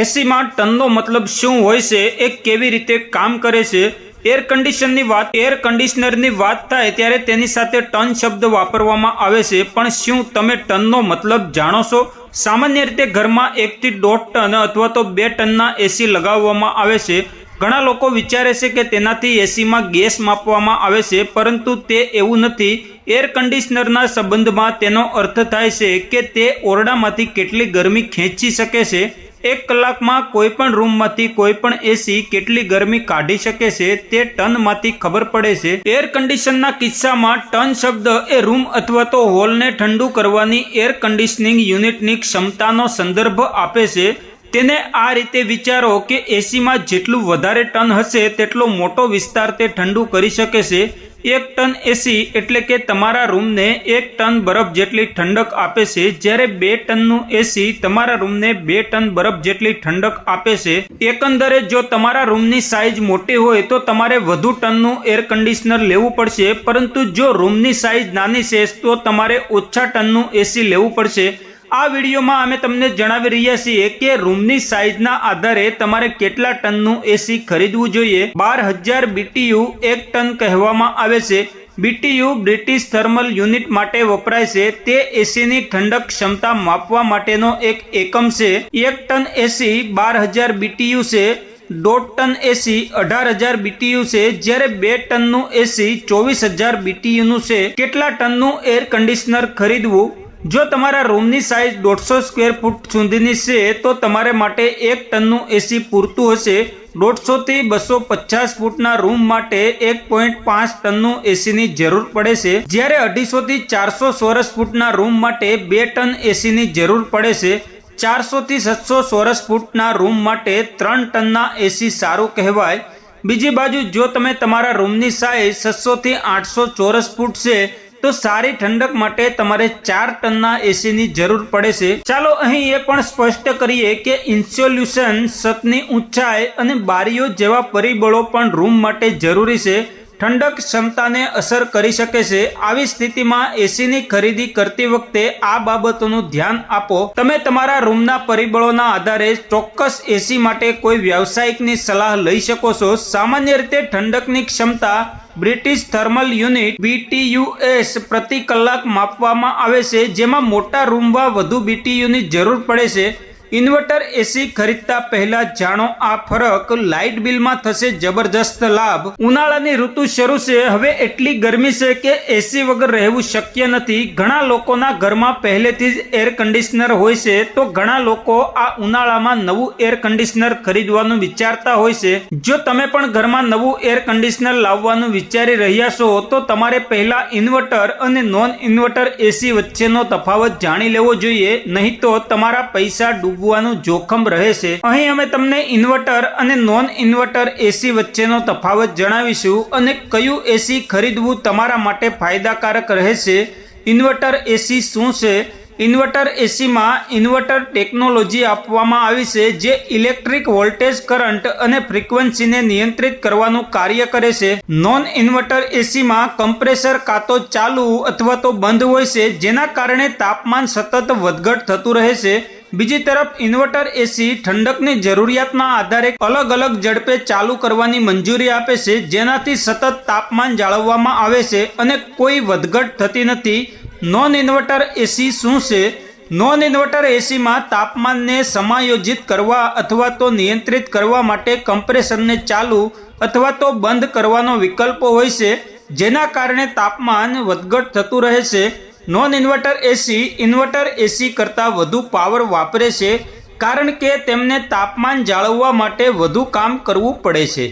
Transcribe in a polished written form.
એસી માં ટનનો મતલબ શું હોય છે, એ કેવી રીતે કામ કરે છે? એર કન્ડિશનરની વાત થાય ત્યારે તેની સાથે ટન શબ્દ વાપરવામાં આવે છે, પણ શું તમે ટનનો મતલબ જાણો છો? સામાન્ય રીતે ઘરમાં 1 થી 1.5 ટન અથવા તો 2 ટનના એસી લગાવવામાં આવે છે. ઘણા લોકો વિચારે છે કે તેનાથી એસીમાં ગેસ માપવામાં આવે છે, પરંતુ તે એવું નથી. એર કન્ડિશનરના સંબંધમાં તેનો અર્થ થાય છે કે તે ઓરડામાંથી કેટલી ગરમી ખેંચી શકે છે. 1 કલાકમાં કોઈપણ રૂમમાંથી કોઈપણ એસી કેટલી ગરમી કાઢી શકે છે તે ટનમાંથી ખબર પડે છે. એર કન્ડિશનના કિસ્સામાં ટન શબ્દ એ રૂમ અથવા તો હોલને ઠંડુ કરવાની એર કન્ડિશનિંગ યુનિટની ક્ષમતાનો સંદર્ભ આપે છે. તેને આ રીતે વિચારો કે એસીમાં જેટલું વધારે ટન હશે તેટલો મોટો વિસ્તાર તે ઠંડુ કરી શકે છે. 1 ટન એસી એટલે કે તમારા રૂમને 1 ટન બરફ જેટલી ઠંડક આપે છે, જ્યારે 2 ટનનું એસી તમારા રૂમને 2 ટન બરફ જેટલી ઠંડક આપે છે. એકંદરે જો તમારા રૂમની સાઇઝ મોટી હોય તો તમારે વધુ ટનનું એર કન્ડિશનર લેવું પડશે, પરંતુ જો રૂમની સાઇઝ નાની છે તો તમારે ઓછા ટનનું એસી લેવું પડશે. આ વિડીયોમાં અમે તમને જણાવી રહ્યા છીએ કે રૂમની સાઇઝના આધારે તમારે કેટલા ટનનું એસી ખરીદવું જોઈએ. 12,000 BTU 1 ટન કહેવામાં આવે છે. BTU બ્રિટિશ થર્મલ યુનિટ માટે વપરાય છે. તે એસીની ઠંડક ક્ષમતા માપવા માટેનો એક એકમ છે. 1 ટન એસી 12,000 BTU છે. 1.5 ટન એસી 18,000 BTU છે, જ્યારે 2 ટનનું એસી 24,000 BTU નું છે. કેટલા ટનનું એર કન્ડિશનર ખરીદવું? જો તમારા રૂમની સાઇઝ 150 સ્ક્વેર ફૂટ સુધીની છે તો તમારે માટે 1 ટનનું એસી પૂરતું હશે. 150 થી 250 ફૂટના રૂમ માટે 1.5 ટનનું એસીની જરૂર પડે છે, જ્યારે 250 થી 400 ચોરસ ફૂટના રૂમ માટે 2 ટન એસીની જરૂર પડે છે. 400 થી 700 ચોરસ ફૂટના રૂમ માટે 3 ટનના એસી સારું કહેવાય. બીજી બાજુ જો તમે તમારા રૂમની સાઇઝ 600 થી 800 ચોરસ ફૂટ છે તો સારી ઠંડક માટે તમારે 4 ટનના એસીની જરૂર પડે છે. ચાલો અહીં એ પણ સ્પષ્ટ કરીએ કે ઇન્સ્યુલેશન, છતની ઊંચાઈ અને બારીઓ જેવા પરિબળો પણ રૂમ માટે જરૂરી છે. ઠંડક ક્ષમતાને અસર કરી શકે છે. આવી સ્થિતિમાં એસીની ખરીદી કરતી વખતે આ બાબતોનું ધ્યાન આપો. તમે તમારા રૂમના પરિબળોના આધારે ચોક્કસ એસી માટે કોઈ વ્યાવસાયિકની સલાહ લઈ શકો છો. સામાન્ય રીતે ઠંડકની ક્ષમતા બ્રિટિશ થર્મલ યુનિટ BTUs પ્રતિ કલાક માપવામાં આવે છે, જેમાં મોટા રૂમમાં વધુ BTUની જરૂર પડે છે. ઇન્વર્ટર એસી ખરીદતા પહેલા જાણો આ ફરક. લાઇટ બિલમાં થશે જબરજસ્ત લાભ. ઉનાળાની ઋતુ શરૂ છે. હવે એટલી ગરમી છે કે એસી વગર રહેવું શક્ય નથી. ઘણા લોકોના ઘરમાં પહેલેથી જ એર કન્ડિશનર હોય છે, તો ઘણા લોકો આ ઉનાળામાં નવું એર કન્ડિશનર ખરીદવાનું વિચારતા હોય છે. જો તમે પણ ઘરમાં નવું એર કન્ડિશનર લાવવાનું વિચારી રહ્યા છો તો તમારે પહેલા ઇન્વર્ટર અને નોન ઇન્વર્ટર એસી વચ્ચેનો તફાવત જાણી લેવો જોઈએ, નહીં તો તમારા પૈસા ડૂબવાનું જોખમ રહે છે. અહીં અમે તમને ઇન્વર્ટર અને નોન ઇન્વર્ટર એસી વચ્ચેનો તફાવત જણાવીશું અને કયું એસી ખરીદવું તમારા માટે ફાયદાકારક રહેશે. ઇન્વર્ટર એસી શું છે? ઇન્વર્ટર એસીમાં ઇન્વર્ટર ટેકનોલોજી આપવામાં આવી છે, જે ઇલેક્ટ્રિક વોલ્ટેજ, કરંટ અને ફ્રીક્વન્સીને નિયંત્રિત કરવાનું કાર્ય કરે છે. નોન ઇન્વર્ટર એસીમાં કમ્પ્રેસર કાં તો ચાલુ અથવા તો બંધ હોય છે, જેના કારણે તાપમાન સતત વધઘટ થતું રહે છે. બીજી તરફ ઇન્વર્ટર એસી ઠંડકની જરૂરિયાતના આધારે અલગ અલગ ઝડપે ચાલુ કરવાની મંજૂરી આપે છે, જેનાથી સતત તાપમાન જાળવવામાં આવે છે અને કોઈ વધઘટ થતી નથી. નોન ઇન્વર્ટર એસી શું છે? નોન ઇન્વર્ટર એસીમાં તાપમાનને સમાયોજિત કરવા અથવા તો નિયંત્રિત કરવા માટે કમ્પ્રેસરને ચાલુ અથવા તો બંધ કરવાનો વિકલ્પ હોય છે, જેના કારણે તાપમાન વધઘટ થતું રહે છે. નોન ઇન્વર્ટર એસી ઇન્વર્ટર એસી કરતાં વધુ પાવર વાપરે છે, કારણ કે તેમને તાપમાન જાળવવા માટે વધુ કામ કરવું પડે છે.